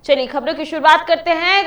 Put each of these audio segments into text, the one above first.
चलिए खबरों की शुरुआत करते हैं।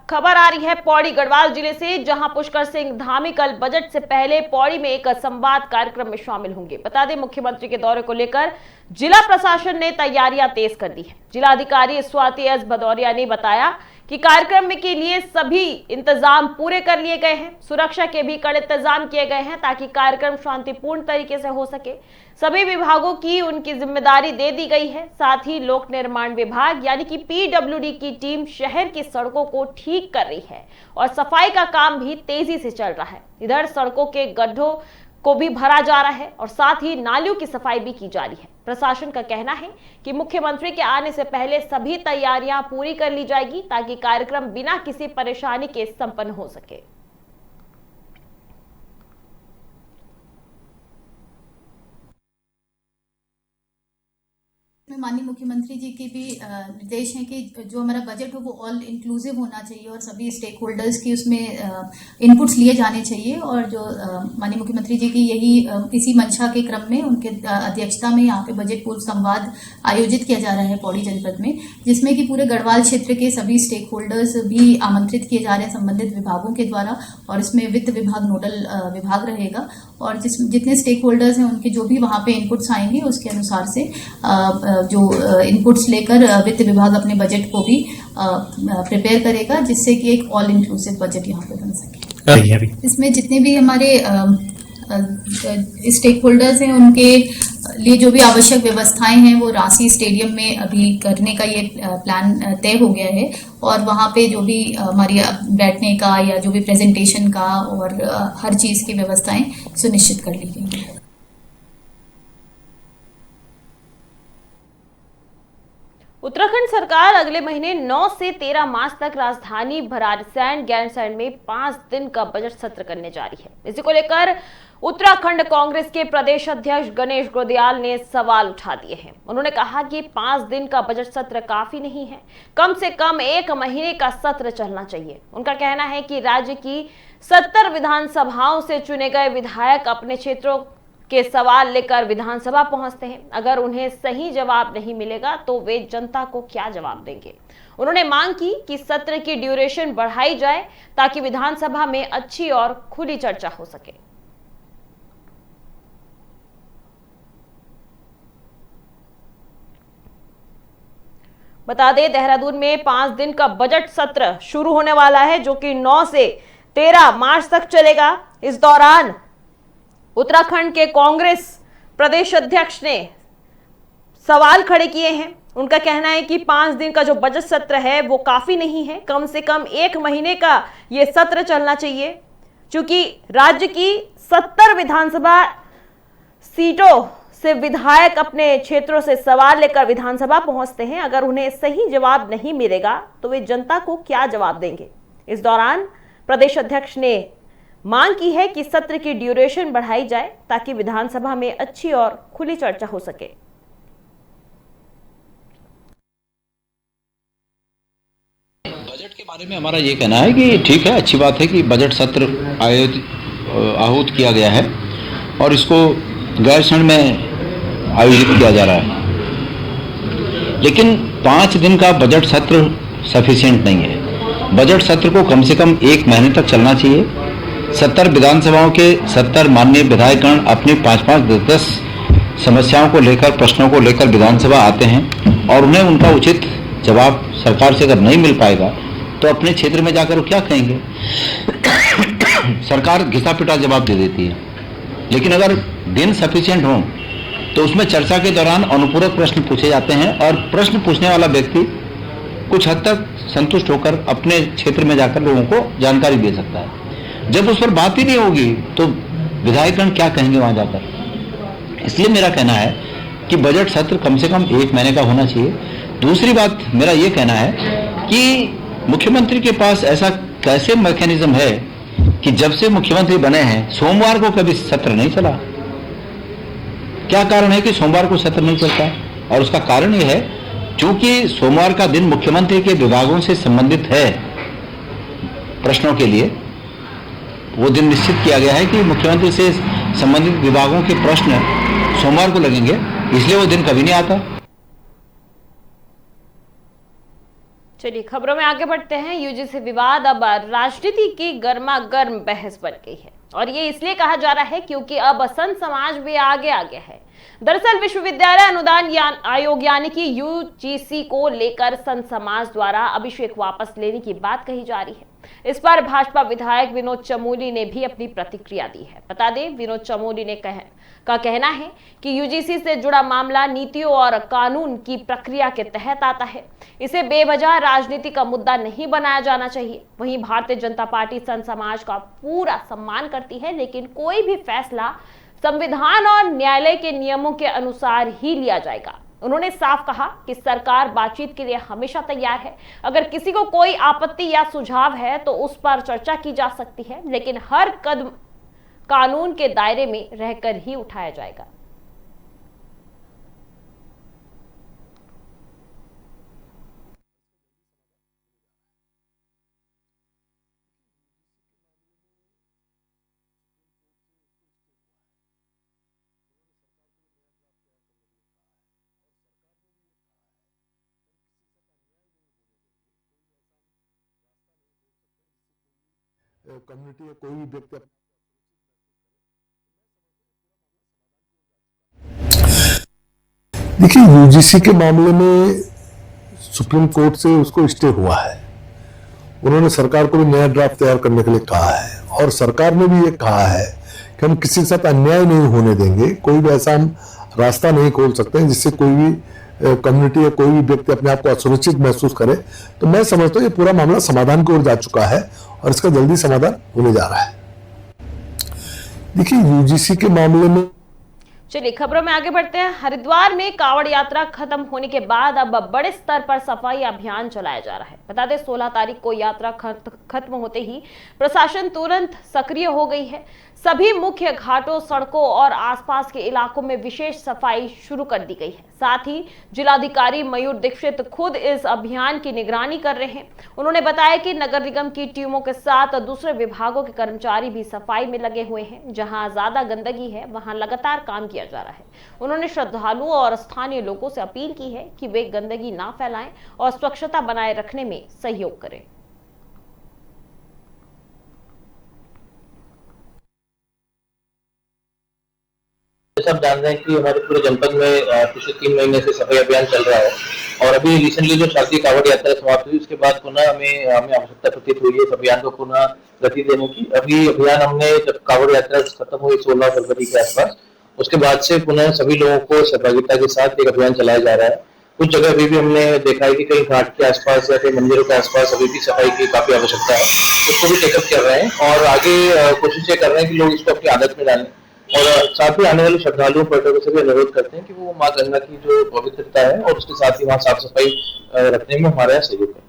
खबर आ रही है पौड़ी गढ़वाल जिले से, जहां पुष्कर सिंह धामी कल बजट से पहले पौड़ी में एक संवाद कार्यक्रम में शामिल होंगे। बता दें, मुख्यमंत्री के दौरे को लेकर जिला प्रशासन ने तैयारियां तेज कर दी है। जिला अधिकारी स्वाति एस भदौरिया ने बताया कि कार्यक्रम के लिए सभी इंतजाम पूरे कर लिए गए हैं। सुरक्षा के भी कड़े इंतजाम किए गए हैं ताकि कार्यक्रम शांतिपूर्ण तरीके से हो सके। सभी विभागों की उनकी जिम्मेदारी दे दी गई है। साथ ही लोक निर्माण विभाग यानी कि पीडब्ल्यूडी की टीम शहर की सड़कों को ठीक कर रही है और सफाई का काम भी तेजी से चल रहा है। इधर सड़कों के गड्ढों को भी भरा जा रहा है और साथ ही नालियों की सफाई भी की जा रही है। प्रशासन का कहना है कि मुख्यमंत्री के आने से पहले सभी तैयारियां पूरी कर ली जाएगी ताकि कार्यक्रम बिना किसी परेशानी के संपन्न हो सके। माननीय मुख्यमंत्री जी के भी निर्देश हैं कि जो हमारा बजट हो वो ऑल इंक्लूसिव होना चाहिए और सभी स्टेक होल्डर्स की उसमें इनपुट्स लिए जाने चाहिए। और जो माननीय मुख्यमंत्री जी की यही इसी मंशा के क्रम में उनके अध्यक्षता में यहाँ पे बजट पूर्व संवाद आयोजित किया जा रहा है पौड़ी जनपद में, जिसमें कि पूरे गढ़वाल क्षेत्र के सभी स्टेक होल्डर्स भी आमंत्रित किए जा रहे हैं संबंधित विभागों के द्वारा। और इसमें वित्त विभाग नोडल विभाग रहेगा और जितने स्टेक होल्डर्स हैं उनके जो भी वहाँ पे इनपुट्स आएंगे उसके अनुसार से जो इनपुट्स लेकर वित्त विभाग अपने बजट को भी प्रिपेयर करेगा, जिससे कि एक ऑल इंक्लूसिव बजट यहाँ पे बन सके। इसमें जितने भी हमारे स्टेक होल्डर्स हैं उनके लिए जो भी आवश्यक व्यवस्थाएं हैं वो रांसी स्टेडियम में अभी करने का ये प्लान तय हो गया है। और वहाँ पे जो भी हमारी बैठने का या जो भी प्रेजेंटेशन का और हर चीज़ की व्यवस्थाएं सुनिश्चित कर ली गई हैं। उत्तराखंड सरकार अगले महीने 9 से 13 मार्च तक राजधानी भराड़ीसैंण गैरसैंण में 5 दिन का बजट सत्र करने जा रही है। इसी को लेकर उत्तराखंड कांग्रेस के प्रदेश अध्यक्ष गणेश गोदियाल ने सवाल उठा दिए हैं। उन्होंने कहा कि 5 दिन का बजट सत्र काफी नहीं है, कम से कम 1 महीने का सत्र चलना चाहिए। उनका कहना है कि राज्य की 70 विधानसभाओं से चुने गए विधायक अपने क्षेत्रों के सवाल लेकर विधानसभा पहुंचते हैं। अगर उन्हें सही जवाब नहीं मिलेगा तो वे जनता को क्या जवाब देंगे। उन्होंने मांग की कि सत्र की ड्यूरेशन बढ़ाई जाए ताकि विधानसभा में अच्छी और खुली चर्चा हो सके। बता दें, देहरादून में 5 दिन का बजट सत्र शुरू होने वाला है जो कि 9 से 13 मार्च तक चलेगा। इस दौरान उत्तराखंड के कांग्रेस प्रदेश अध्यक्ष ने सवाल खड़े किए हैं। उनका कहना है कि 5 दिन का जो बजट सत्र है वो काफी नहीं है, कम से कम 1 महीने का ये सत्र चलना चाहिए। क्योंकि राज्य की 70 विधानसभा सीटों से विधायक अपने क्षेत्रों से सवाल लेकर विधानसभा पहुंचते हैं। अगर उन्हें सही जवाब नहीं मिलेगा तो वे जनता को क्या जवाब देंगे। इस दौरान प्रदेश अध्यक्ष ने मांग की है कि सत्र की ड्यूरेशन बढ़ाई जाए ताकि विधानसभा में अच्छी और खुली चर्चा हो सके। बजट के बारे में हमारा ये कहना है कि ठीक है, अच्छी बात है कि बजट सत्र आहूत किया गया है और इसको गैरसैंण में आयोजित किया जा रहा है, लेकिन 5 दिन का बजट सत्र सफिशिएंट नहीं है। बजट सत्र को कम से कम 1 महीने तक चलना चाहिए। 70 विधानसभाओं के 70 माननीय विधायकगण अपनी 5-5, 10 समस्याओं को लेकर, प्रश्नों को लेकर विधानसभा आते हैं और उन्हें उनका उचित जवाब सरकार से अगर नहीं मिल पाएगा तो अपने क्षेत्र में जाकर वो क्या कहेंगे। सरकार घिसा पिटा जवाब दे देती है, लेकिन अगर दिन सफिशिएंट हो तो उसमें चर्चा के दौरान अनुपूरक प्रश्न पूछे जाते हैं और प्रश्न पूछने वाला व्यक्ति कुछ हद तक संतुष्ट होकर अपने क्षेत्र में जाकर लोगों को जानकारी दे सकता है। जब उस पर बात ही नहीं होगी तो विधायकगण क्या कहेंगे वहां जाकर। इसलिए मेरा कहना है कि बजट सत्र कम से कम 1 महीने का होना चाहिए। दूसरी बात मेरा ये कहना है कि मुख्यमंत्री के पास ऐसा कैसे मैकेनिज्म है कि जब से मुख्यमंत्री बने हैं सोमवार को कभी सत्र नहीं चला। क्या कारण है कि सोमवार को सत्र नहीं चलता? और उसका कारण यह है क्योंकि सोमवार का दिन मुख्यमंत्री के विभागों से संबंधित है प्रश्नों के लिए। वो दिन निश्चित किया गया है कि मुख्यमंत्री से संबंधित विभागों के प्रश्न सोमवार को लगेंगे, इसलिए वो दिन कभी नहीं आता। चलिए खबरों में आगे बढ़ते हैं। यूजीसी विवाद अब राजनीति की गर्मा गर्म बहस बन गई है और ये इसलिए कहा जा रहा है क्योंकि अब संत समाज भी आगे आ गया है। दरअसल विश्वविद्यालय अनुदान आयोग यानी कि यूजीसी को लेकर संत समाज द्वारा अभिषेक वापस लेने की बात कही जा रही है। इस पर भाजपा विधायक विनोद चमोली ने भी अपनी प्रतिक्रिया दी है। बता दें, विनोद चमोली ने कहना है कि यूजीसी से जुड़ा मामला नीतियों और कानून की प्रक्रिया के तहत आता है। इसे बेवजह राजनीति का मुद्दा नहीं बनाया जाना चाहिए। वहीं भारतीय जनता पार्टी संत समाज का पूरा सम्मान करती है, लेकिन कोई भी फैसला संविधान और न्यायालय के नियमों के अनुसार ही लिया जाएगा। उन्होंने साफ कहा कि सरकार बातचीत के लिए हमेशा तैयार है। अगर किसी को कोई आपत्ति या सुझाव है तो उस पर चर्चा की जा सकती है, लेकिन हर कदम कानून के दायरे में रहकर ही उठाया जाएगा। कम्युनिटी या कोई भी व्यक्ति देखिए, यूजीसी के मामले में सुप्रीम कोर्ट से उसको स्टे हुआ है। उन्होंने सरकार को भी नया ड्राफ्ट तैयार करने के लिए कहा है और सरकार ने भी ये कहा है कि हम किसी के साथ अन्याय नहीं होने देंगे। कोई भी ऐसा हम रास्ता नहीं खोल सकते हैं जिससे कोई भी कम्युनिटी या कोई भी व्यक्ति अपने आप को असुरक्षित महसूस करे। तो मैं समझता हूँ ये पूरा मामला समाधान की ओर जा चुका है और इसका जल्दी समाधान होने जा रहा है। देखिए, यूजीसी के मामले में चलिए खबरों में आगे बढ़ते हैं। हरिद्वार में कांवड़ यात्रा खत्म होने के बाद अब बड़े स्तर पर सफाई अभियान चलाया जा रहा है। बता दें, 16 तारीख को यात्रा खत्म होते ही प्रशासन तुरंत सक्रिय हो गई है। सभी मुख्य घाटों, सड़कों और आसपास के इलाकों में विशेष सफाई शुरू कर दी गई है। साथ ही जिलाधिकारी मयूर दीक्षित खुद इस अभियान की निगरानी कर रहे हैं। उन्होंने बताया कि नगर निगम की टीमों के साथ दूसरे विभागों के कर्मचारी भी सफाई में लगे हुए हैं। जहां ज्यादा गंदगी है वहां लगातार काम किया जा रहा है। उन्होंने श्रद्धालुओं और स्थानीय लोगों से अपील की है कि वे गंदगी ना फैलाएं और स्वच्छता बनाए रखने में सहयोग करें। सब जान रहे हैं कि हमारे पूरे जनपद में पिछले 3 महीने से सफाई अभियान चल रहा है और अभी रिसेंटली जो शारदीय कांवड़ यात्रा समाप्त हुई उसके बाद पुनः हमें आवश्यकता प्रतीत हुई है इस अभियान को पुनः गति देने की। अभी अभियान हमने जब कांवड़ यात्रा खत्म हुई 16 फरवरी के आसपास, उसके बाद से पुनः सभी लोगों को सहभागिता के साथ एक अभियान चलाया जा रहा है। कुछ जगह अभी भी हमने देखा है कि कई घाट के आसपास या कई मंदिरों के आसपास अभी भी सफाई की काफी आवश्यकता है। उसको भी चेकअप कर रहे हैं और आगे कोशिश ये कर रहे हैं कि लोग इसको अपनी आदत में डालें और साथ ही आने वाले श्रद्धालुओं पर्यटकों से भी अनुरोध करते हैं कि वो मां गंगा की जो पवित्रता है और उसके साथ ही वहां साफ सफाई रखने में हमारा सहयोग करें।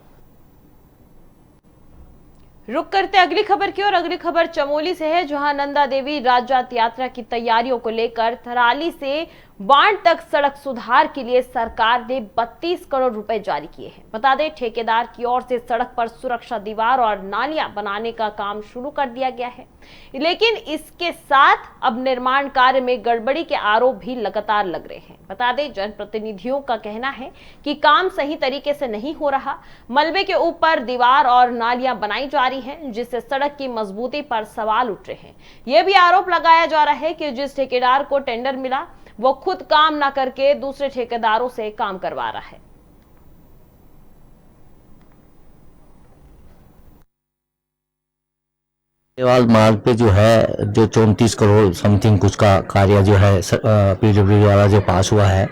रुक करते अगली खबर की और अगली खबर चमोली से है, जहां नंदा देवी राजजात यात्रा की तैयारियों को लेकर थराली से बाण तक सड़क सुधार के लिए सरकार ने 32 करोड़ रुपए जारी किए हैं। बता दें, ठेकेदार की ओर से सड़क पर सुरक्षा दीवार और नालियां बनाने का काम शुरू कर दिया गया है, लेकिन इसके साथ अब निर्माण कार्य में गड़बड़ी के आरोप भी लगातार लग रहे हैं। बता दें, जनप्रतिनिधियों का कहना है कि काम सही तरीके से नहीं हो रहा। मलबे के ऊपर दीवार और नालियां बनाई जा रही हैं, जिससे सड़क की मजबूती पर सवाल उठ रहे हैं। यह भी आरोप लगाया जा रहा है कि जिस ठेकेदार को टेंडर मिला वो खुद काम न करके दूसरे ठेकेदारों से काम करवा रहा है। देवाल मार्ग पे जो है 34 करोड़ समथिंग कुछ का कार्य जो है पीडब्ल्यूडी वाला जो पास हुआ है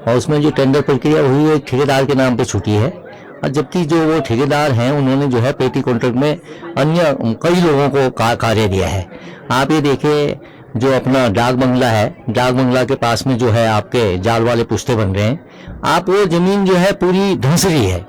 और उसमें जो टेंडर प्रक्रिया हुई है ठेकेदार के नाम पे छूटी है और जबकि जो वो ठेकेदार हैं उन्होंने जो है पेटी कॉन्ट्रैक्ट में अन्य कई लोगों को कार्य दिया है। आप ये देखिए, जो अपना डाक बंगला है, डाक बंगला के पास में जो है आपके जाल वाले पुश्ते बन रहे हैं। आप वो जमीन जो है पूरी धंसरी है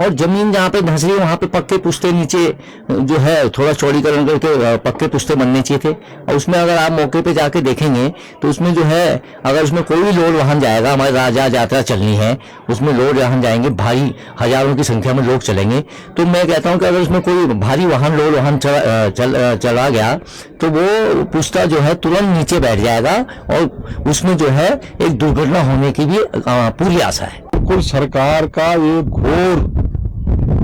और जमीन जहाँ पे धंसरी है वहाँ पे पक्के पुश्ते नीचे जो है थोड़ा चौड़ीकरण करके पक्के पुश्ते बनने चाहिए थे। और उसमें अगर आप मौके पे जाके देखेंगे तो उसमें जो है अगर उसमें कोई भी लोड वाहन जाएगा, हमारी राजजात यात्रा चलनी है, उसमें लोड वाहन जाएंगे, भारी हजारों की संख्या में लोग चलेंगे। तो मैं कहता हूँ कि अगर उसमें कोई भारी वाहन लोड वाहन चला गया तो वो पुश्ता जो है तुरंत नीचे बैठ जाएगा और उसमें जो है एक दुर्घटना होने की भी पूरी आशा है। बिल्कुल सरकार का ये घोर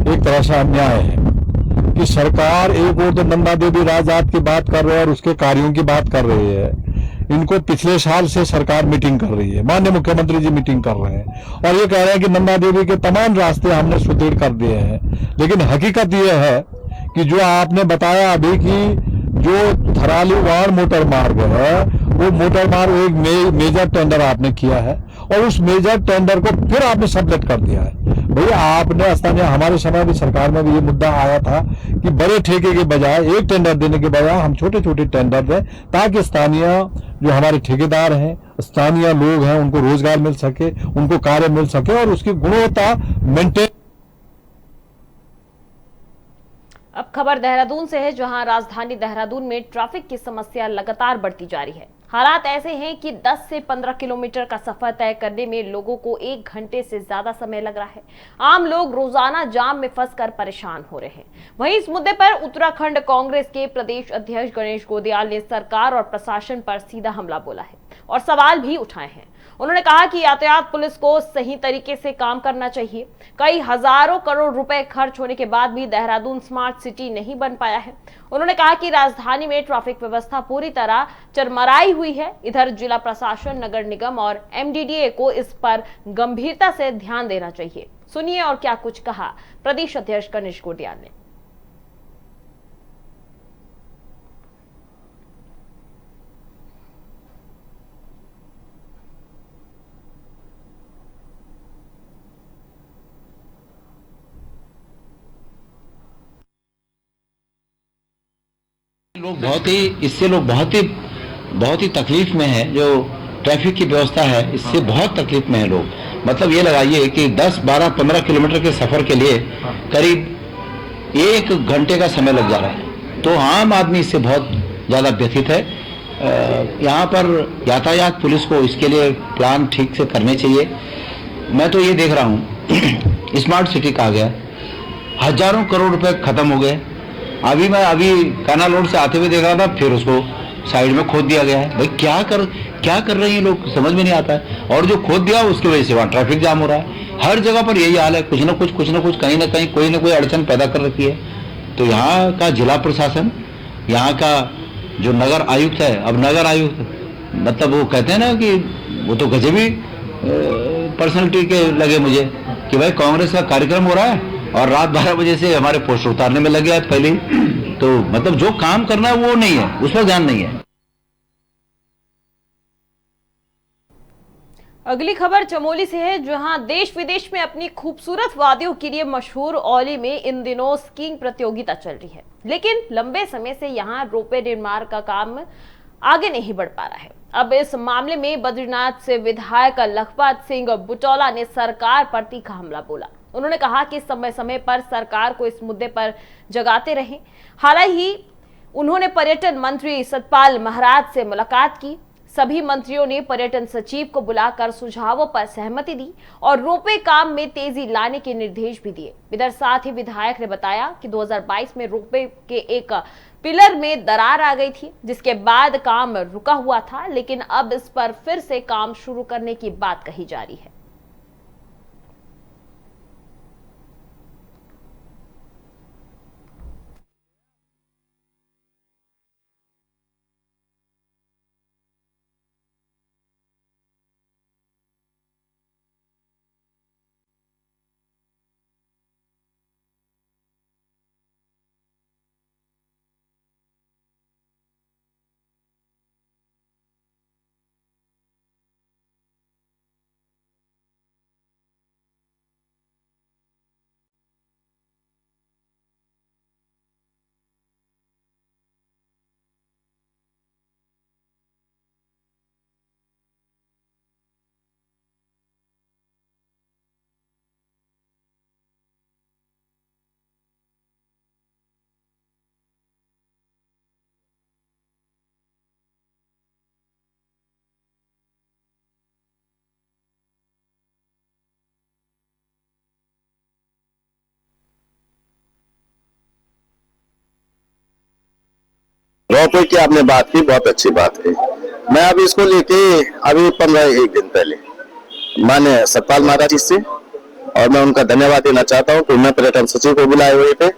एक तरह से अन्याय है कि सरकार एक और तो नंदा देवी राजजात की बात कर रहे हैं और उसके कार्यों की बात कर रही है। इनको पिछले साल से सरकार मीटिंग कर रही है, माननीय मुख्यमंत्री जी मीटिंग कर रहे हैं और ये कह रहे हैं कि नंदा देवी के तमाम रास्ते हमने सुदृढ़ कर दिए हैं। लेकिन हकीकत ये है कि जो आपने बताया अभी कि जो थराली वाण मोटर मार्ग है, वो मोटर मार्ग एक मेजर टेंडर आपने किया है और उस मेजर टेंडर को फिर आपने सबमिट कर दिया है। भैया आपने स्थानीय हमारे समय की सरकार में भी ये मुद्दा आया था कि बड़े ठेके के बजाय एक टेंडर देने के बजाय हम छोटे छोटे टेंडर दें ताकि स्थानीय जो हमारे ठेकेदार हैं, स्थानीय लोग हैं, उनको रोजगार मिल सके, उनको कार्य मिल सके और उसकी गुणवत्ता मेंटेन। अब खबर देहरादून से है, जहां राजधानी देहरादून में ट्रैफिक की समस्या लगातार बढ़ती जा रही है। हालात ऐसे हैं कि 10 से 15 किलोमीटर का सफर तय करने में लोगों को 1 घंटे से ज्यादा समय लग रहा है। आम लोग रोजाना जाम में फंसकर परेशान हो रहे हैं। वहीं इस मुद्दे पर उत्तराखंड कांग्रेस के प्रदेश अध्यक्ष गणेश गोदियाल ने सरकार और प्रशासन पर सीधा हमला बोला है और सवाल भी उठाए हैं। उन्होंने कहा कि यातायात पुलिस को सही तरीके से काम करना चाहिए। कई हजारों करोड़ रुपए खर्च होने के बाद भी देहरादून स्मार्ट सिटी नहीं बन पाया है। उन्होंने कहा कि राजधानी में ट्रैफिक व्यवस्था पूरी तरह चरमराई हुई है। इधर जिला प्रशासन, नगर निगम और एमडीडीए को इस पर गंभीरता से ध्यान देना चाहिए। सुनिए और क्या कुछ कहा प्रदेश अध्यक्ष गणेश गोदियाल ने। लोग बहुत ही तकलीफ में है। जो ट्रैफिक की व्यवस्था है इससे बहुत तकलीफ में है लोग। मतलब ये लगाइए कि 10, 12, 15 किलोमीटर के सफर के लिए करीब 1 घंटे का समय लग जा रहा है। तो आम आदमी इससे बहुत ज्यादा व्यथित है। यहाँ पर यातायात पुलिस को इसके लिए प्लान ठीक से करने चाहिए। मैं तो ये देख रहा हूँ स्मार्ट सिटी कहा गया, हजारों करोड़ रुपए खत्म हो गए। अभी काना रोड से आते हुए देख रहा था, फिर उसको साइड में खोद दिया गया है। भाई क्या कर रहे हैं लोग, समझ में नहीं आता है। और जो खोद दिया उसकी वजह से वहाँ ट्रैफिक जाम हो रहा है। हर जगह पर यही हाल है, कुछ ना कुछ कहीं ना कहीं कोई ना कोई अड़चन पैदा कर रखी है। तो यहाँ का जिला प्रशासन, यहाँ का जो नगर आयुक्त है, अब नगर आयुक्त मतलब वो कहते हैं ना कि वो तो गजबी पर्सनैलिटी के लगे मुझे कि भाई कांग्रेस का कार्यक्रम हो रहा है और रात 12 बजे से हमारे पोस्टर उतारने में लग गया है पहले ही। तो मतलब जो काम करना है वो नहीं है, उस पर ध्यान नहीं है। अगली खबर चमोली से है, जहां देश विदेश में अपनी खूबसूरत वादियों के लिए मशहूर औली में इन दिनों स्कीइंग प्रतियोगिता चल रही है। लेकिन लंबे समय से यहां रोपवे निर्माण का काम आगे नहीं बढ़ पा रहा है। अब इस मामले में बद्रीनाथ से विधायक लखपत सिंह बुटौला ने सरकार पर तीखा हमला बोला। उन्होंने कहा कि समय समय पर सरकार को इस मुद्दे पर जगाते रहें। हालांकि उन्होंने पर्यटन मंत्री सतपाल महाराज से मुलाकात की। सभी मंत्रियों ने पर्यटन सचिव को बुलाकर सुझावों पर सहमति दी और रोपवे काम में तेजी लाने के निर्देश भी दिए। इधर साथ ही विधायक ने बताया कि 2022 में रोपवे के एक पिलर में दरार आ गई थी, जिसके बाद काम रुका हुआ था, लेकिन अब इस पर फिर से काम शुरू करने की बात कही जा रही है। रोपवे की आपने बात की, बहुत अच्छी बात है। मैं अभी इसको लेके 15 एक दिन पहले माने सतपाल महाराज जी से और मैं उनका धन्यवाद देना चाहता हूं कि उन्हें पर्यटन सचिव को बुलाए हुए थे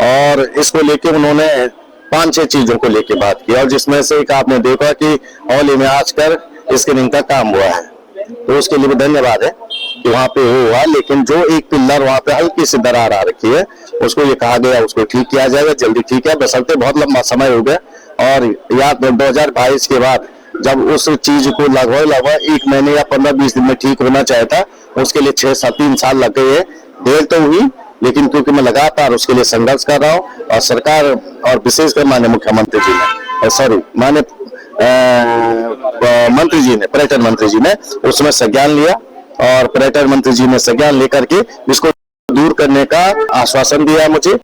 और इसको लेके उन्होंने 5-6 चीजों को लेके बात की, और जिसमें से एक आपने देखा कि औली में आजकल स्क्रीनिंग का काम हुआ है, तो उसके लिए भी धन्यवाद है कि वहां पे हुआ। लेकिन जो एक पिल्लर वहां पे हल्की सी दरार आ रखी है, उसको ये कहा गया उसको ठीक किया जाएगा, जल्दी ठीक है, बशर्ते बहुत लंबा समय हो गया। और या 2022 के बाद जब उस चीज को लगभग 1 महीने या 15-20 दिन में ठीक होना चाहिए था, उसके लिए 3 साल लग गए। देर तो हुई, लेकिन क्योंकि मैं लगातार उसके लिए संघर्ष कर रहा हूँ और सरकार और विशेषकर माननीय मुख्यमंत्री जी ने माननीय मंत्री जी ने, पर्यटन मंत्री जी ने उसमें संज्ञान लिया और पर्यटन मंत्री जी ने संज्ञान लेकर के इसको दूर करने का आश्वासन दिया मुझे।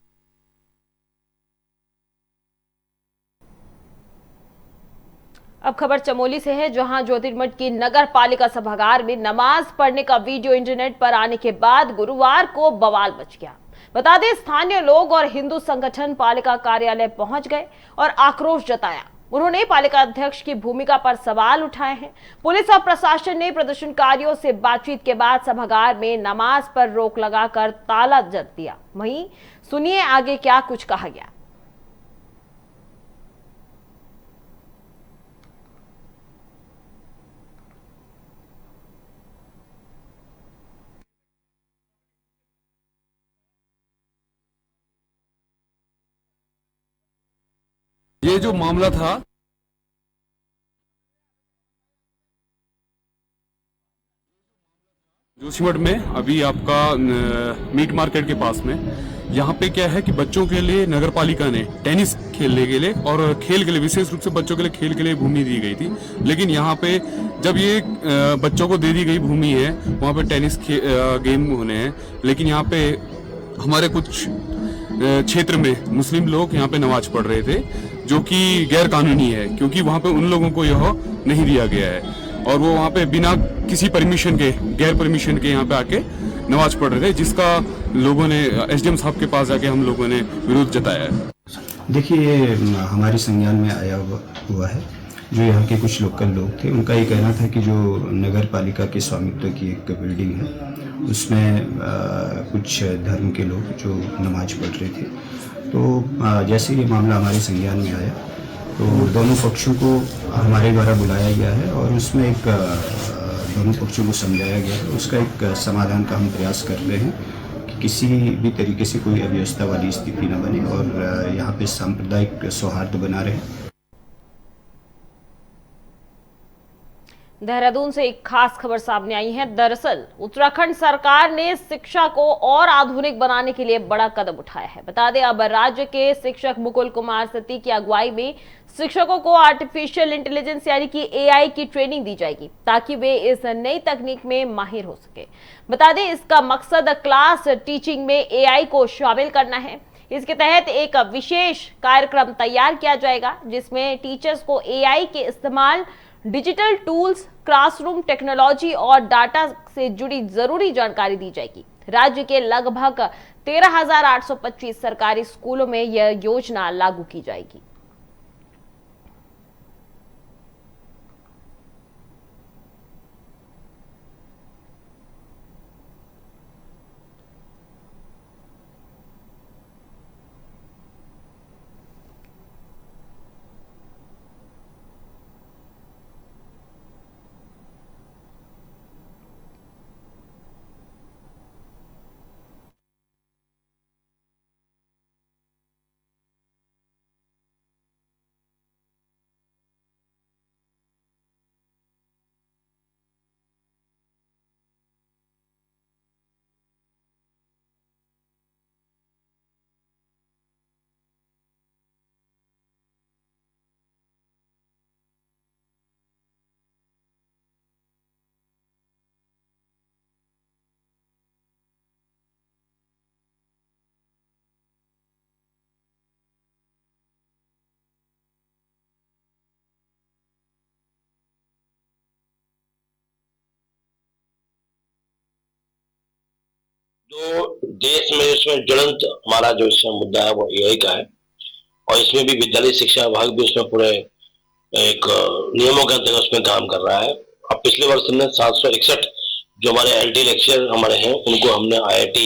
अब खबर चमोली से है, जहां ज्योतिर्मठ की नगर पालिका सभागार में नमाज पढ़ने का वीडियो इंटरनेट पर आने के बाद गुरुवार को बवाल मच गया। बता दें, स्थानीय लोग और हिंदू संगठन पालिका कार्यालय पहुंच गए और आक्रोश जताया। उन्होंने पालिका अध्यक्ष की भूमिका पर सवाल उठाए हैं। पुलिस और प्रशासन ने प्रदर्शनकारियों से बातचीत के बाद सभागार में नमाज पर रोक लगाकर ताला जड़ दिया। वहीं सुनिए आगे क्या कुछ कहा गया। ये जो मामला था, जोशीमठ में, अभी आपका मीट मार्केट के पास में, यहाँ पे क्या है कि बच्चों के लिए नगर पालिका ने टेनिस खेलने के लिए और खेल के लिए, विशेष रूप से बच्चों के लिए खेल के लिए भूमि दी गई थी। लेकिन यहाँ पे जब ये बच्चों को दे दी गई भूमि है, वहाँ पे टेनिस गेम होने हैं, लेकिन यहाँ पे हमारे कुछ क्षेत्र में मुस्लिम लोग यहाँ पे नमाज पढ़ रहे थे, जो कि गैर कानूनी है, क्योंकि वहाँ पे उन लोगों को यह नहीं दिया गया है और वो वहाँ पे बिना किसी परमिशन के, गैर परमिशन के यहाँ पे आके नमाज पढ़ रहे थे, जिसका लोगों ने एसडीएम साहब के पास जाके हम लोगों ने विरोध जताया है। देखिए, ये हमारे संज्ञान में आया हुआ है। जो यहाँ के कुछ लोकल लोग थे, उनका ये कहना था कि जो नगर पालिका के स्वामित्व की एक बिल्डिंग है, उसमें कुछ धर्म के लोग जो नमाज पढ़ रहे थे। तो जैसे ये मामला हमारे संज्ञान में आया, तो दोनों पक्षों को हमारे द्वारा बुलाया गया है और उसमें एक दोनों पक्षों को समझाया गया है। उसका एक समाधान का हम प्रयास कर रहे हैं कि किसी भी तरीके से कोई अव्यवस्था वाली स्थिति न बने और यहाँ पे सांप्रदायिक सौहार्द बना रहे। देहरादून से एक खास खबर सामने आई है। दरअसल उत्तराखंड सरकार ने शिक्षा को और आधुनिक बनाने के लिए बड़ा कदम उठाया है। बता दें, अब राज्य के शिक्षक मुकुल कुमार सती की अगुवाई में शिक्षकों को आर्टिफिशियल इंटेलिजेंस यानी कि एआई की ट्रेनिंग दी जाएगी, ताकि वे इस नई तकनीक में माहिर हो सके। बता दें, इसका मकसद क्लास टीचिंग में एआई को शामिल करना है। इसके तहत एक विशेष कार्यक्रम तैयार किया जाएगा, जिसमें टीचर्स को एआई के इस्तेमाल, डिजिटल टूल्स, क्लासरूम टेक्नोलॉजी और डाटा से जुड़ी जरूरी जानकारी दी जाएगी। राज्य के लगभग 13,825 सरकारी स्कूलों में यह योजना लागू की जाएगी। जो देश में इसमें ज्वलंत हमारा जो इसमें मुद्दा है वो एआई का है, और इसमें भी विद्यालय शिक्षा विभाग भी उसमें पूरे एक नियमों के अंतर्गत उसमें काम कर रहा है। अब पिछले वर्ष हमने 761 जो हमारे एलटी लेक्चर हमारे हैं उनको हमने IIT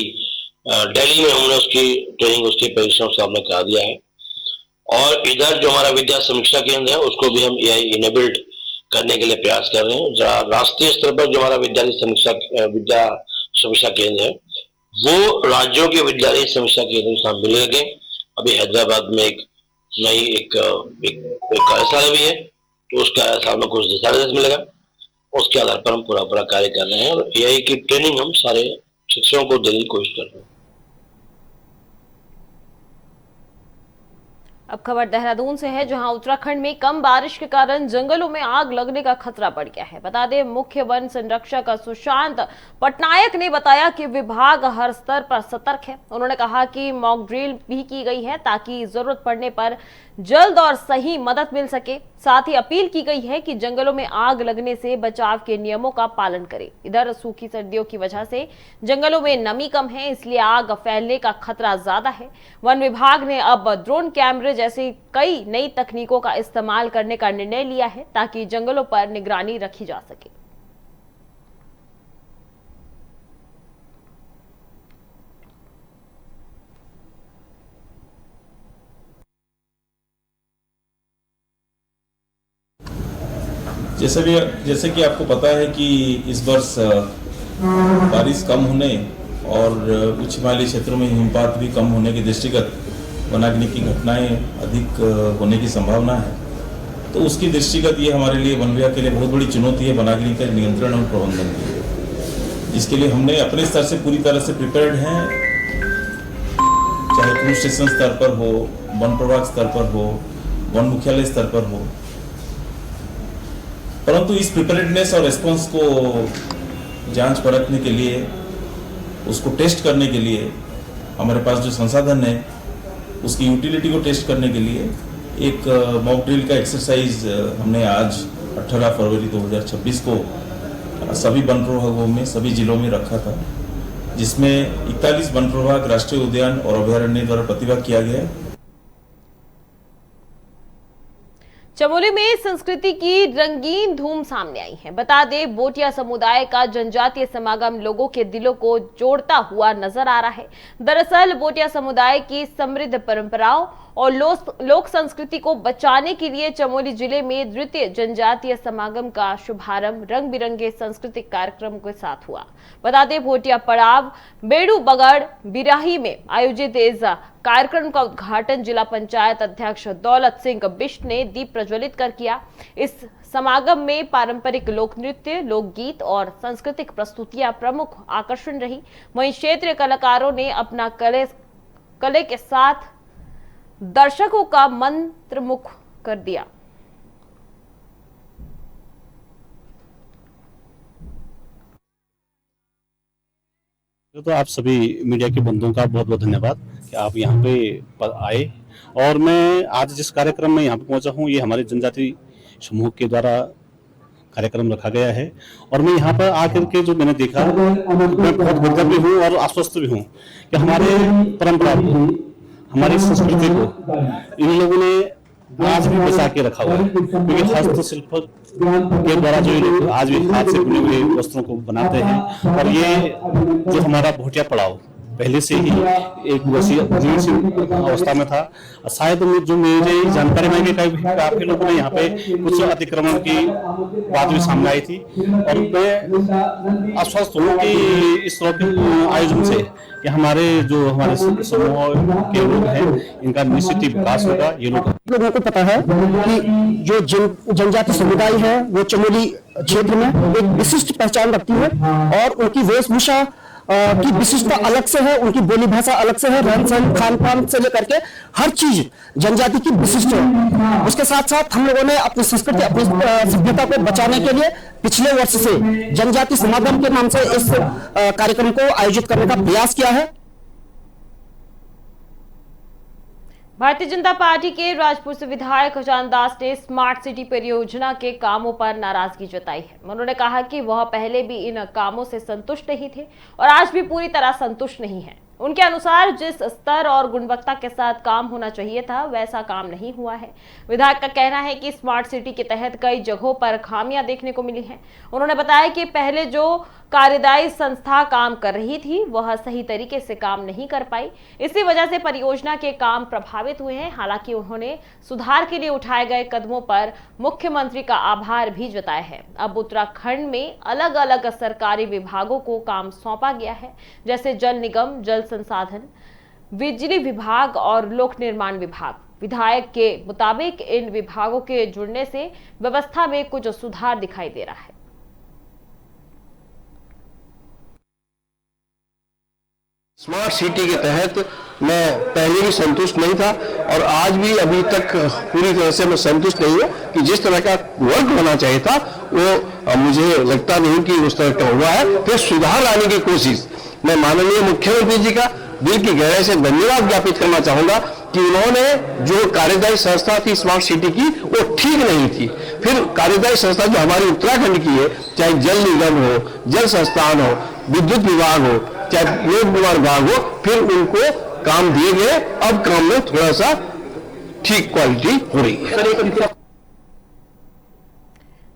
दिल्ली में हमने उसकी ट्रेनिंग उसकी परीक्षा से हमने करा दिया है। और इधर जो हमारा विद्या समीक्षा केंद्र है उसको भी हम AI इनेबल्ड करने के लिए प्रयास कर रहे हैं। जहाँ राष्ट्रीय स्तर पर जो हमारा विद्या समीक्षा केंद्र है वो राज्यों के विद्यालय समीक्षा केंद्र के साथ मिलेंगे। अभी हैदराबाद में एक कार्यशाला भी है, तो उस कार्यशाला में कुछ दिशा निर्देश मिलेगा, उसके आधार पर हम पूरा कार्य कर रहे हैं और AI की ट्रेनिंग हम सारे शिक्षकों को देने की कोशिश कर रहे हैं। अब खबर देहरादून से है, जहां उत्तराखंड में कम बारिश के कारण जंगलों में आग लगने का खतरा बढ़ गया है। बता दें, मुख्य वन संरक्षक सुशांत पटनायक ने बताया कि विभाग हर स्तर पर सतर्क है। उन्होंने कहा कि मॉक ड्रिल भी की गई है ताकि जरूरत पड़ने पर जल्द और सही मदद मिल सके। साथ ही अपील की गई है कि जंगलों में आग लगने से बचाव के नियमों का पालन करें। इधर सूखी सर्दियों की वजह से जंगलों में नमी कम है, इसलिए आग फैलने का खतरा ज्यादा है। वन विभाग ने अब ड्रोन कैमरे जैसी कई नई तकनीकों का इस्तेमाल करने का निर्णय लिया है ताकि जंगलों पर निगरानी रखी जा सके। जैसे कि आपको पता है कि इस वर्ष बारिश कम होने और उच्च हिमालयी क्षेत्रों में हिमपात भी कम होने के दृष्टिगत वनाग्नि की घटनाएं अधिक होने की संभावना है। तो उसकी दृष्टिगत ये हमारे लिए वन विभाग के लिए बहुत बड़ी चुनौती है वनाग्नि के नियंत्रण और प्रबंधन की, जिसके लिए हमने अपने स्तर से पूरी तरह से प्रिपेयर्ड हैं, चाहे क्रूज स्टेशन स्तर पर हो, वन प्रभाग स्तर पर हो, वन मुख्यालय स्तर पर हो। परंतु इस प्रिपेयर्डनेस और रेस्पॉन्स को जांच परखने के लिए, उसको टेस्ट करने के लिए हमारे पास जो संसाधन है उसकी यूटिलिटी को टेस्ट करने के लिए एक मॉक ड्रिल का एक्सरसाइज हमने आज 18 फरवरी 2026 को सभी वन प्रभागों में, सभी जिलों में रखा था, जिसमें 41 वन प्रभाग, राष्ट्रीय उद्यान और अभयारण्य द्वारा प्रतिभाग किया गया। चमोली में संस्कृति की रंगीन धूम सामने आई है। बता दें, बोटिया समुदाय का जनजातीय समागम लोगों के दिलों को जोड़ता हुआ नजर आ रहा है। दरअसल बोटिया समुदाय की समृद्ध परंपराओं और लोक संस्कृति को बचाने के लिए चमोली जिले में द्वितीय जनजातीय समागम का शुभारंभ रंग बिरंगे सांस्कृतिक कार्यक्रम के साथ हुआ। बता दें, भोटिया पड़ाव बेड़ू बगड़ बिराही में आयोजित इस कार्यक्रम का उद्घाटन जिला पंचायत अध्यक्ष दौलत सिंह बिष्ट ने दीप प्रज्वलित कर किया। इस समागम में पारंपरिक लोक नृत्य, लोकगीत और सांस्कृतिक प्रस्तुतियां प्रमुख आकर्षण रही। वहीं क्षेत्रीय कलाकारों ने अपना कले के साथ दर्शकों का मंत्रमुग्ध कर दिया। तो आप सभी मीडिया के बंधुओं का बहुत बहुत धन्यवाद कि आप यहाँ पे आए। और मैं आज जिस कार्यक्रम में यहाँ पे पहुँचा हूँ, ये हमारे जनजाति समूह के द्वारा कार्यक्रम रखा गया है। और मैं यहाँ पर आकर के जो मैंने देखा, मैं बहुत गदगद भी हूँ और आश्वस्त भी हूँ कि हमारे परंपरा को, हमारी संस्कृति को इन लोगों ने आज भी बचा के रखा हुआ है। क्योंकि हस्तशिल्प के द्वारा जो लोग आज भी हाथ से बुने हुए वस्त्रों को बनाते हैं, और ये जो हमारा भोटिया पड़ाव पहले से ही एक जीर्ण सी अवस्था में था। शायद जो मेरे जानकारी में काफी लोगों ने यहाँ पे कुछ अतिक्रमण की बात भी सामने आई थी, और मैं आश्वस्त हूँ कि इस तरह के आयोजन से कि हमारे समूह के लोग हैं, इनका निश्चित ही विकास होगा। ये लोगों को पता है कि जो जनजाति समुदाय है वो चमोली क्षेत्र में एक विशिष्ट पहचान रखती है, और उनकी वेशभूषा की विशिष्टता अलग से है, उनकी बोली भाषा अलग से है, रहन सहन खान पान से लेकर के हर चीज जनजाति की विशिष्ट है। उसके साथ साथ हम लोगों ने अपनी संस्कृति, अपनी सभ्यता को बचाने के लिए पिछले वर्ष से जनजाति समागम के नाम से इस कार्यक्रम को आयोजित करने का प्रयास किया है। भारतीय जनता पार्टी के राजपुर से विधायक खजान दास ने स्मार्ट सिटी परियोजना के कामों पर नाराजगी जताई है। उन्होंने कहा कि वह पहले भी इन कामों से संतुष्ट नहीं थे और आज भी पूरी तरह संतुष्ट नहीं है। उनके अनुसार जिस स्तर और गुणवत्ता के साथ काम होना चाहिए था, वैसा काम नहीं हुआ है। विधायक का कहना है कि स्मार्ट सिटी के तहत कई जगहों पर खामियां देखने को मिली हैं। उन्होंने बताया कि पहले जो कार्यदायी संस्था काम कर रही थी वह सही तरीके से काम नहीं कर पाई। इसी वजह से परियोजना के काम प्रभावित हुए हैं। हालांकि उन्होंने सुधार के लिए उठाए गए कदमों पर मुख्यमंत्री का आभार भी जताया है। अब उत्तराखंड में अलग अलग सरकारी विभागों को काम सौंपा गया है, जैसे जल निगम, जल संसाधन, बिजली विभाग और लोक निर्माण विभाग। विधायक के मुताबिक इन विभागों के जुड़ने से व्यवस्था में कुछ सुधार दिखाई दे रहा है। स्मार्ट सिटी के तहत मैं पहले भी संतुष्ट नहीं था और आज भी अभी तक पूरी तरह से मैं संतुष्ट नहीं हूँ कि जिस तरह का वर्क होना चाहिए था वो मुझे लगता नहीं कि उस तरह का हुआ है। फिर सुधार लाने की कोशिश मैं माननीय मुख्यमंत्री जी का दिल की गहराई से धन्यवाद ज्ञापित करना चाहूंगा कि उन्होंने जो कार्यदायी संस्था थी स्मार्ट सिटी की वो ठीक नहीं थी। फिर कार्यदायी संस्था जो हमारी उत्तराखंड की है, चाहे जल निगम हो, जल संस्थान हो, विद्युत विभाग हो, चाहे लोक निर्माण विभाग हो, फिर उनको काम दिए गए। अब काम में थोड़ा सा ठीक क्वालिटी हो रही है।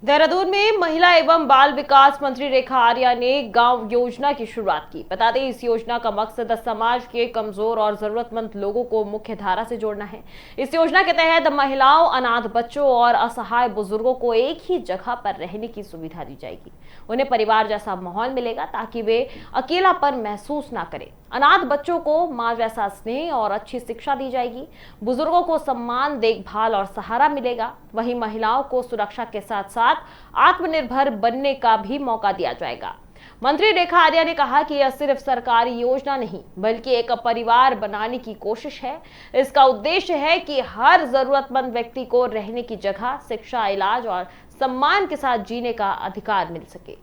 देहरादून में महिला एवं बाल विकास मंत्री रेखा आर्या ने गांव योजना की शुरुआत की। बता दें, इस योजना का मकसद समाज के कमजोर और जरूरतमंद लोगों को मुख्य धारा से जोड़ना है। इस योजना के तहत महिलाओं, अनाथ बच्चों और असहाय बुजुर्गों को एक ही जगह पर रहने की सुविधा दी जाएगी। उन्हें परिवार जैसा माहौल मिलेगा ताकि वे अकेलापन महसूस ना करें। अनाथ बच्चों को मां जैसा स्नेह और अच्छी शिक्षा दी जाएगी। बुजुर्गों को सम्मान, देखभाल और सहारा मिलेगा। वहीं महिलाओं को सुरक्षा के साथ साथ आत्मनिर्भर बनने का भी मौका दिया जाएगा। मंत्री रेखा आर्या ने कहा कि यह सिर्फ सरकारी योजना नहीं बल्कि एक परिवार बनाने की कोशिश है। इसका उद्देश्य है कि हर जरूरतमंद व्यक्ति को रहने की जगह, शिक्षा, इलाज और सम्मान के साथ जीने का अधिकार मिल सके।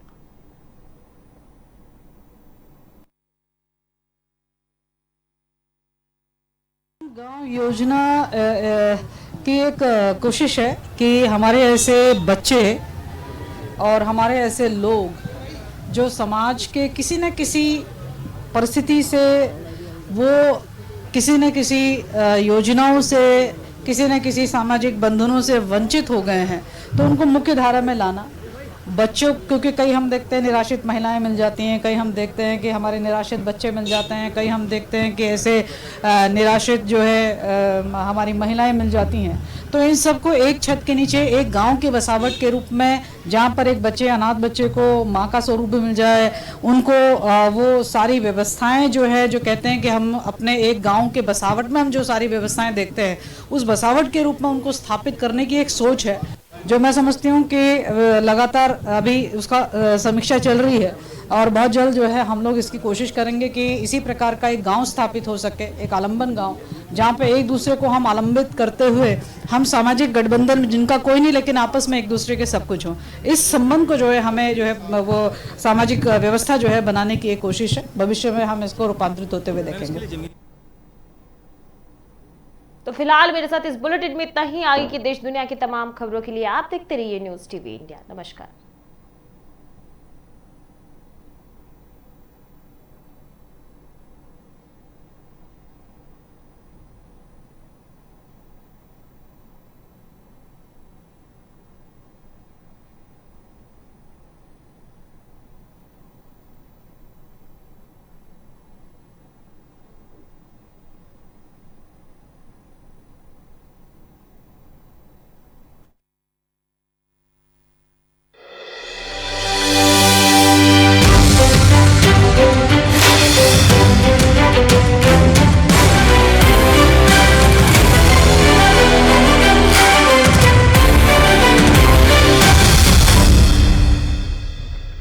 गांव योजना की एक कोशिश है कि हमारे ऐसे बच्चे और हमारे ऐसे लोग जो समाज के किसी न किसी परिस्थिति से, वो किसी न किसी योजनाओं से, किसी न किसी सामाजिक बंधनों से वंचित हो गए हैं, तो उनको मुख्य धारा में लाना। बच्चों, क्योंकि कई हम देखते हैं निराश्रित महिलाएं मिल जाती हैं, कई हम देखते हैं कि हमारे निराश्रित बच्चे मिल जाते हैं, कई हम देखते हैं कि ऐसे निराश्रित जो है हमारी महिलाएं मिल जाती हैं। तो इन सबको एक छत के नीचे एक गांव के बसावट के रूप में, जहां पर एक बच्चे, अनाथ बच्चे को माँ का स्वरूप भी मिल जाए, उनको वो सारी व्यवस्थाएं जो है, जो कहते हैं कि हम अपने एक गाँव के बसावट में हम जो सारी व्यवस्थाएं देखते हैं, उस बसावट के रूप में उनको स्थापित करने की एक सोच है, जो मैं समझती हूँ कि लगातार अभी उसका समीक्षा चल रही है। और बहुत जल्द जो है हम लोग इसकी कोशिश करेंगे कि इसी प्रकार का एक गांव स्थापित हो सके, एक आलम्बन गांव, जहां पे एक दूसरे को हम आलम्बित करते हुए, हम सामाजिक गठबंधन जिनका कोई नहीं लेकिन आपस में एक दूसरे के सब कुछ हो, इस संबंध को जो है हमें जो है वो सामाजिक व्यवस्था जो है बनाने की एक कोशिश है। भविष्य में हम इसको रूपांतरित होते हुए देखेंगे। तो फिलहाल मेरे साथ इस बुलेटिन में इतना ही। आगे की देश दुनिया की तमाम खबरों के लिए आप देखते रहिए न्यूज़ टीवी इंडिया। नमस्कार।